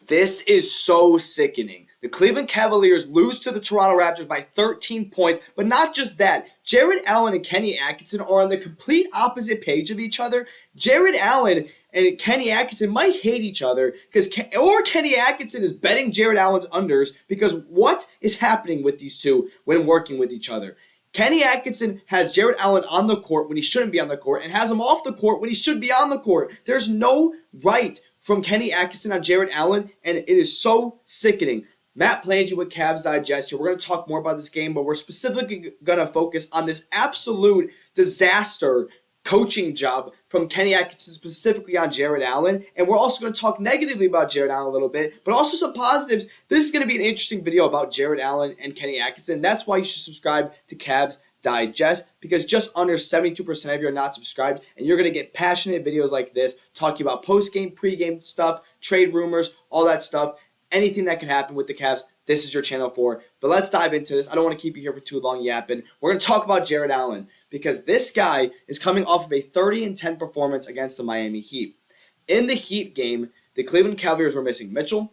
This is so sickening. The Cleveland Cavaliers lose to the Toronto Raptors by 13 points, but not just that. Jarrett Allen and Kenny Atkinson are on the complete opposite page of each other. Jarrett Allen and Kenny Atkinson might hate each other or Kenny Atkinson is betting Jarrett Allen's unders because what is happening with these two when working with each other? Kenny Atkinson has Jarrett Allen on the court when he shouldn't be on the court and has him off the court when he should be on the court. There's no right from Kenny Atkinson on Jarrett Allen, and it is so sickening. Matt Palange with Cavs Digest here. We're going to talk more about this game, but we're specifically going to focus on this absolute disaster coaching job from Kenny Atkinson, specifically on Jarrett Allen. And we're also going to talk negatively about Jarrett Allen a little bit, but also some positives. This is going to be an interesting video about Jarrett Allen and Kenny Atkinson. That's why you should subscribe to Cavs Digest, because just under 72% of you are not subscribed, and you're going to get passionate videos like this talking about post-game, pre-game stuff, trade rumors, all that stuff, anything that can happen with the Cavs. This is your channel for. But let's dive into this. I don't want to keep you here for too long yapping. We're going to talk about Jarrett Allen because this guy is coming off of a 30-10 performance against the Miami Heat. In the Heat game, the Cleveland Cavaliers were missing Mitchell,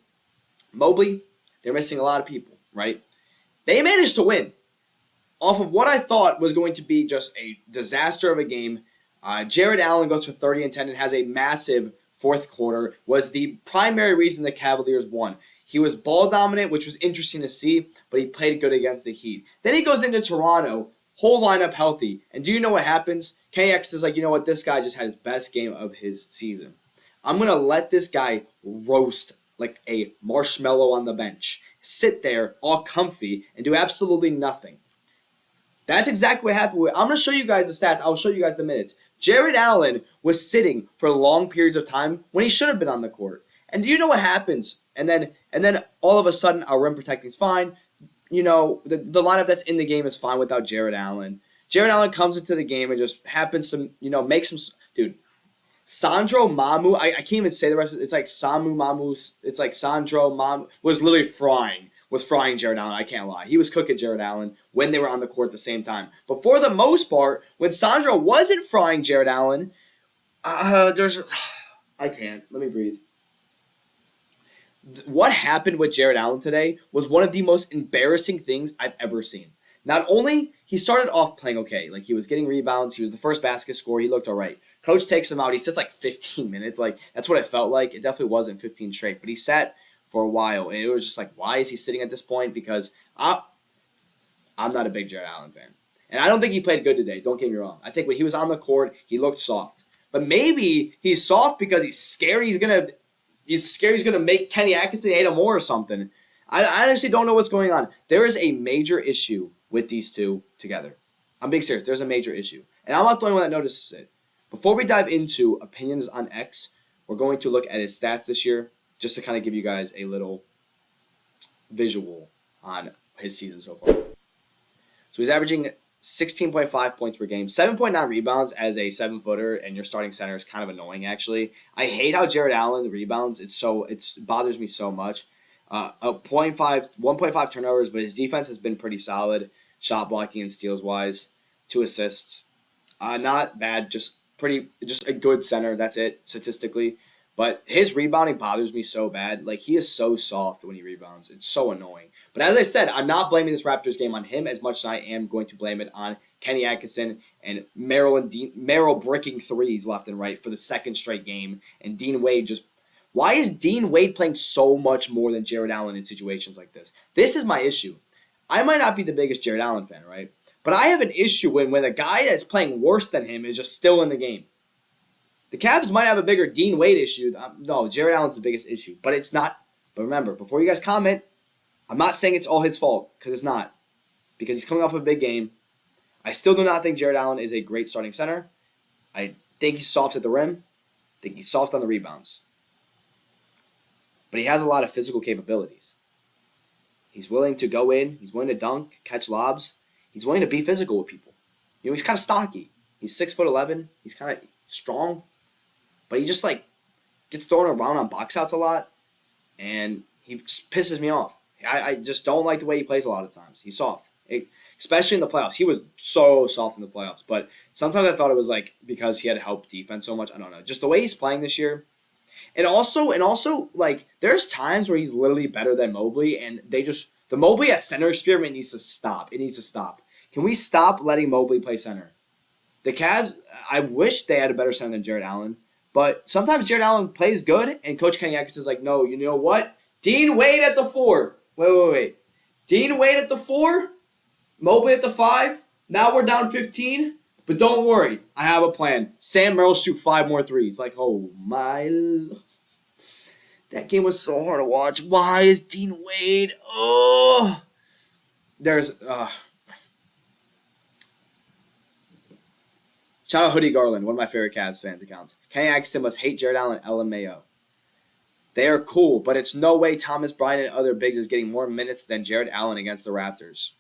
Mobley. They're missing a lot of people, right? They managed to win off of what I thought was going to be just a disaster of a game. Jarrett Allen goes for 30-10 and has a massive fourth quarter, was the primary reason the Cavaliers won. He was ball dominant, which was interesting to see, but he played good against the Heat. Then he goes into Toronto, whole lineup healthy. And do you know what happens? Kenny X is like, you know what? This guy just had his best game of his season. I'm going to let this guy roast like a marshmallow on the bench. Sit there all comfy and do absolutely nothing. That's exactly what happened. I'm going to show you guys the stats. I'll show you guys the minutes. Jarrett Allen was sitting for long periods of time when he should have been on the court. And do you know what happens? And then all of a sudden, our rim protecting is fine. You know, the lineup that's in the game is fine without Jarrett Allen. Jarrett Allen comes into the game and just happens to, make some, dude. Sandro Mamu, I can't even say the rest of it. It's like Samu Mamu. It's like Sandro Mamu was literally frying Jarrett Allen. I can't lie. He was cooking Jarrett Allen when they were on the court at the same time. But for the most part, when Sandro wasn't frying Jarrett Allen, I can't. Let me breathe. What happened with Jarrett Allen today was one of the most embarrassing things I've ever seen. Not only he started off playing okay, like he was getting rebounds, he was the first basket scorer, he looked all right. Coach takes him out, he sits like 15 minutes, like that's what it felt like. It definitely wasn't 15 straight, but he sat for a while, and it was just like, why is he sitting at this point? Because I'm not a big Jarrett Allen fan, and I don't think he played good today. Don't get me wrong. I think when he was on the court, he looked soft, but maybe he's soft because he's scared he's gonna make Kenny Atkinson hate him more or something. I honestly don't know what's going on. There is a major issue with these two together. I'm being serious. There's a major issue, and I'm not the only one that notices it. Before we dive into opinions on X, we're going to look at his stats this year, just to kind of give you guys a little visual on his season so far. So he's averaging 16.5 points per game, 7.9 rebounds as a 7-footer, and your starting center is kind of annoying, actually. I hate how Jarrett Allen rebounds. It bothers me so much. 1.5 turnovers, but his defense has been pretty solid, shot blocking and steals wise. 2 assists. Not bad, just a good center. That's it, statistically. But his rebounding bothers me so bad. Like, he is so soft when he rebounds. It's so annoying. But as I said, I'm not blaming this Raptors game on him as much as I am going to blame it on Kenny Atkinson and Merrill bricking threes left and right for the second straight game. And Dean Wade just... Why is Dean Wade playing so much more than Jarrett Allen in situations like this? This is my issue. I might not be the biggest Jarrett Allen fan, right? But I have an issue when a guy that's playing worse than him is just still in the game. The Cavs might have a bigger Dean Wade issue. No, Jarrett Allen's the biggest issue. But it's not. But remember, before you guys comment, I'm not saying it's all his fault, because it's not. Because he's coming off of a big game. I still do not think Jarrett Allen is a great starting center. I think he's soft at the rim. I think he's soft on the rebounds. But he has a lot of physical capabilities. He's willing to go in. He's willing to dunk, catch lobs. He's willing to be physical with people. He's kind of stocky. He's 6'11". He's kind of strong. But he just, gets thrown around on box outs a lot. And he just pisses me off. I just don't like the way he plays a lot of times. He's soft. Especially in the playoffs. He was so soft in the playoffs. But sometimes I thought it was, because he had to help defense so much. I don't know. Just the way he's playing this year. And also, like, there's times where he's literally better than Mobley, and the Mobley at center experiment needs to stop. It needs to stop. Can we stop letting Mobley play center? The Cavs, I wish they had a better center than Jarrett Allen, but sometimes Jarrett Allen plays good, and Coach Kenny Atkinson is like, no, you know what? Dean Wade at the 4. Wait. Dean Wade at the 4, Mobley at the 5. Now we're down 15, but don't worry, I have a plan. Sam Merrill shoot 5 more threes. Like, oh my, that game was so hard to watch. Why is Dean Wade? Oh, shout out Hoodie Garland, one of my favorite Cavs fans accounts. Kenny Atkinson must hate Jarrett Allen and LMAO. They are cool, but it's no way Thomas Bryant and other bigs is getting more minutes than Jarrett Allen against the Raptors.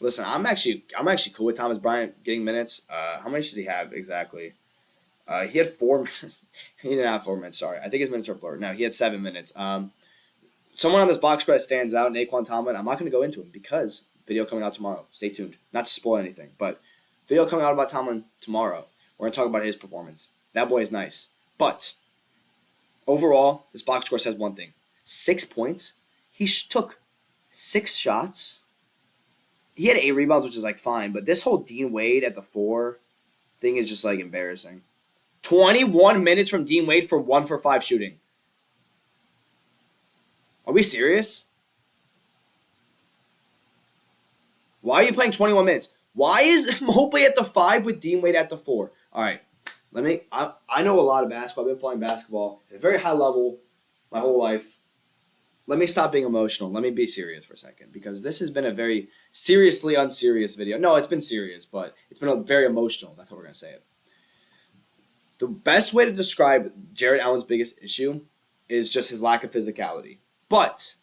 Listen, I'm actually cool with Thomas Bryant getting minutes. How many should he have exactly? He had 4 minutes. He didn't have 4 minutes, sorry. I think his minutes are blurred. No, he had 7 minutes. Someone on this box score that stands out, Naquan Tomlin. I'm not going to go into him because video coming out tomorrow. Stay tuned. Not to spoil anything, but video coming out about Tomlin tomorrow. We're going to talk about his performance. That boy is nice. But overall, this box score says one thing. 6 points. He took 6 shots. He had 8 rebounds, which is like fine. But this whole Dean Wade at the 4 thing is just like embarrassing. 21 minutes from Dean Wade for 1 for 5 shooting. Are we serious? Why are you playing 21 minutes? Why is Mobley at the 5 with Dean Wade at the 4? All right. I know a lot of basketball. I've been playing basketball at a very high level my whole life. Let me stop being emotional. Let me be serious for a second because this has been a very seriously unserious video. No, it's been serious, but it's been a very emotional. That's how we're going to say it. The best way to describe Jarrett Allen's biggest issue is just his lack of physicality. But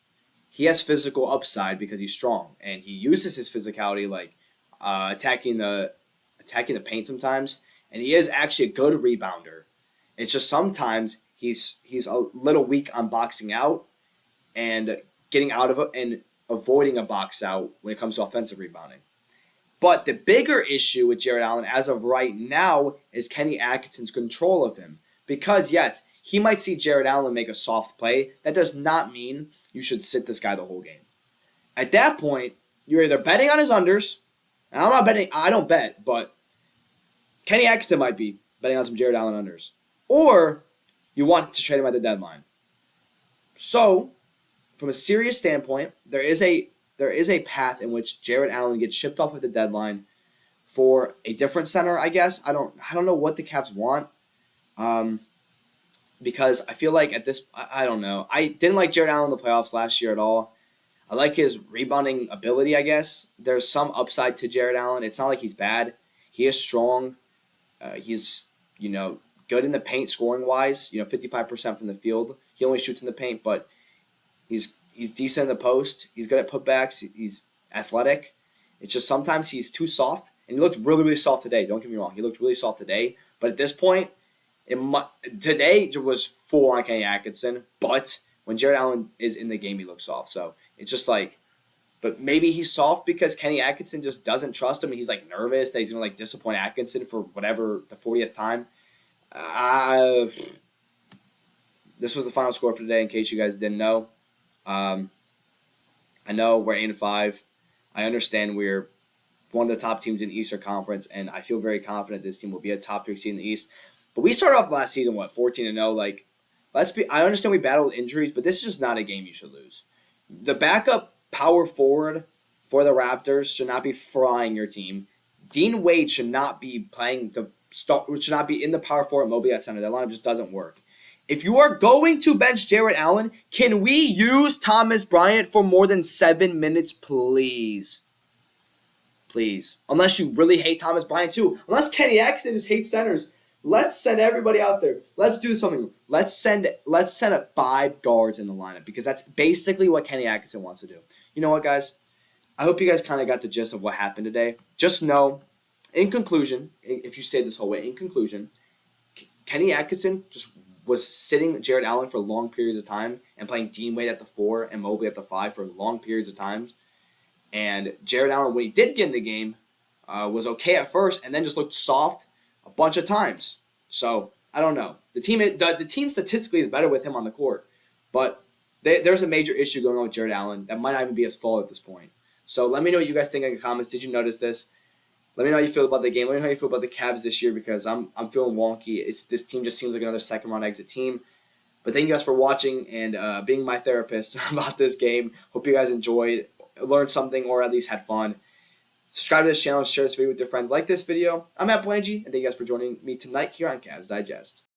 he has physical upside because he's strong, and he uses his physicality like attacking the paint sometimes. And he is actually a good rebounder. It's just sometimes he's a little weak on boxing out and getting out of it and avoiding a box out when it comes to offensive rebounding. But the bigger issue with Jarrett Allen as of right now is Kenny Atkinson's control of him. Because, yes, he might see Jarrett Allen make a soft play. That does not mean you should sit this guy the whole game. At that point, you're either betting on his unders, and I'm not betting, I don't bet, but Kenny Atkinson might be betting on some Jarrett Allen unders. Or you want to trade him at the deadline. So, from a serious standpoint, there is a path in which Jarrett Allen gets shipped off at the deadline for a different center, I guess. I don't know what the Cavs want. Because I feel like at this, I don't know. I didn't like Jarrett Allen in the playoffs last year at all. I like his rebounding ability, I guess. There's some upside to Jarrett Allen. It's not like he's bad. He is strong. He's, good in the paint scoring-wise, 55% from the field. He only shoots in the paint, but he's decent in the post. He's good at putbacks. He's athletic. It's just sometimes he's too soft, and he looked really, really soft today. Don't get me wrong. He looked really soft today, but at this point, today was full on Kenny Atkinson, but when Jarrett Allen is in the game, he looks soft. So it's just like, but maybe he's soft because Kenny Atkinson just doesn't trust him, and he's like nervous that he's gonna like disappoint Atkinson for whatever the 40th time. This was the final score for today. In case you guys didn't know, I know we're 8-5. I understand we're one of the top teams in the Eastern Conference, and I feel very confident this team will be a top 3 seed in the East. But we started off last season 14-0. Like, I understand we battled injuries, but this is just not a game you should lose. The backup power forward for the Raptors should not be frying your team. Dean Wade should not be playing should not be in the power forward Mobley at center. That lineup just doesn't work. If you are going to bench Jarrett Allen, can we use Thomas Bryant for more than 7 minutes, please? Please. Unless you really hate Thomas Bryant too. Unless Kenny Atkinson just hates centers. Let's send everybody out there. Let's do something. Let's send 5 guards in the lineup because that's basically what Kenny Atkinson wants to do. You know what, guys? I hope you guys kind of got the gist of what happened today. Just know, in conclusion, if you say this whole way, in conclusion, Kenny Atkinson just was sitting Jarrett Allen for long periods of time and playing Dean Wade at the 4 and Mobley at the 5 for long periods of time. And Jarrett Allen, when he did get in the game, was okay at first and then just looked soft a bunch of times. So I don't know. The team statistically is better with him on the court, but there's a major issue going on with Jarrett Allen that might not even be his fault at this point. So let me know what you guys think in the comments. Did you notice this? Let me know how you feel about the game. Let me know how you feel about the Cavs this year because I'm feeling wonky. This team just seems like another second round exit team. But thank you guys for watching and being my therapist about this game. Hope you guys enjoyed, learned something, or at least had fun. Subscribe to this channel, share this video with your friends. Like this video. I'm at Palange, and thank you guys for joining me tonight here on Cavs Digest.